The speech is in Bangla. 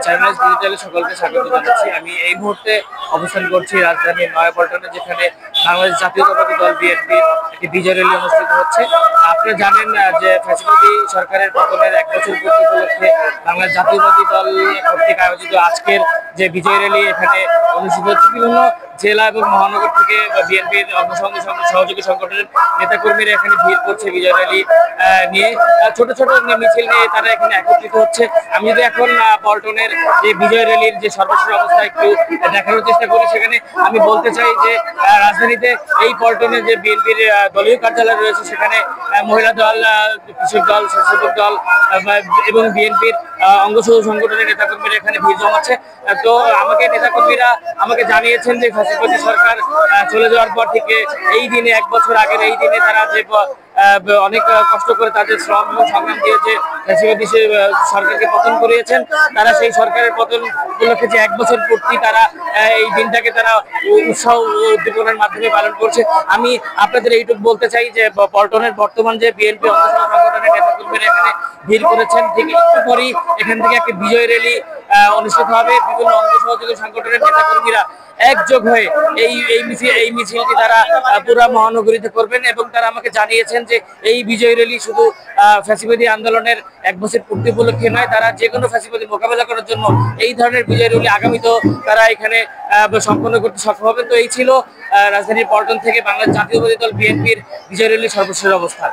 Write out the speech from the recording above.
চ্যানেলস ডিজিটালে সকলকে স্বাগত জানাচ্ছি। আমি এই মুহূর্তে অবস্থান করছি রাজধানীর নয়াপল্টনে, যেখানে বাংলাদেশ জাতীয়তাবাদী দল বিএনপির একটি বিজয় র্যালি অনুষ্ঠিত হচ্ছে। আপনারা জানেন যে ফ্যাসিবাদী সরকারের পতনের 1 বছর পূর্তি উপলক্ষে বাংলাদেশ জাতীয়তাবাদী দল কর্তৃক আয়োজিত আজকের যে বিজয় র্যালি এখানে অনুষ্ঠিত হচ্ছে। বিভিন্ন জেলা এবং মহানগর থেকে বিএনপির সহযোগী সংগঠনের নেতাকর্মীরা এখানে ভিড় করছে বিজয় র্যালি নিয়ে। ছোট ছোট মিছিল নিয়ে তারা এখানে একত্রিত হচ্ছে। আমি যদি এখন পল্টনের যে বিজয় র্যালির যে সর্বশেষ অবস্থা একটু দেখানোর চেষ্টা করি, সেখানে আমি বলতে চাই যে রাজধানীতে এই পল্টনে যে বিএনপির দলীয় কার্যালয় রয়েছে, সেখানে মহিলা দল, কৃষক দল, স্বেচ্ছাসেবক দল এবং বিএনপির অঙ্গসহ সংগঠনের নেতাকর্মীরা এখানে ভিড় জমাচ্ছে। তো নেতাকর্মীরা আমাকে জানিয়েছেন যে ফ্যাসিবাদী সরকার চলে যাওয়ার পর থেকে এই দিনে 1 বছর আগের এই দিনে তারা যে অনেক কষ্ট করে তাদের শ্রম এবং সংগ্রাম দিয়ে যে ফ্যাসিবাদী সরকারকে পতন করিয়েছেন, তারা সেই সরকারের পতন উপলক্ষে যে 1 বছর পূর্তি তারা এই দিনটাকে তারা উৎসাহ ও উদ্দীপনার মাধ্যমে পালন করছে। আমি আপনাদের এইটুকু বলতে চাই যে পল্টনের বর্তমান যে বিএনপি অঙ্গসহ সংগঠনের নেতাকর্মীরা এখানে ভিড় করেছেন, ঠিক একটু পরেই এখান থেকে একটি বিজয় র্যালি অনুষ্ঠিত হবে। বিভিন্ন অঙ্গ সহযোগী সংগঠনের নেতাকর্মীরা একযোগ হয়ে এই মিছিলটি তারা পুরা মহানগরীতে করবেন এবং তারা আমাকে জানিয়েছেন যে এই বিজয় র্যালি শুধু ফ্যাসিবাদী আন্দোলনের 1 বছর পূর্তি উপলক্ষে নয়, তারা যে কোনো ফ্যাসিবাদী মোকাবেলা করার জন্য এই ধরনের বিজয় র্যালি আগামীতেও তারা এখানে সম্পন্ন করতে সক্ষম হবে। তো এই ছিল রাজধানীর পল্টন থেকে বাংলাদেশ জাতীয়তাবাদী দল বিএনপির বিজয় র্যালির সর্বশেষ অবস্থা।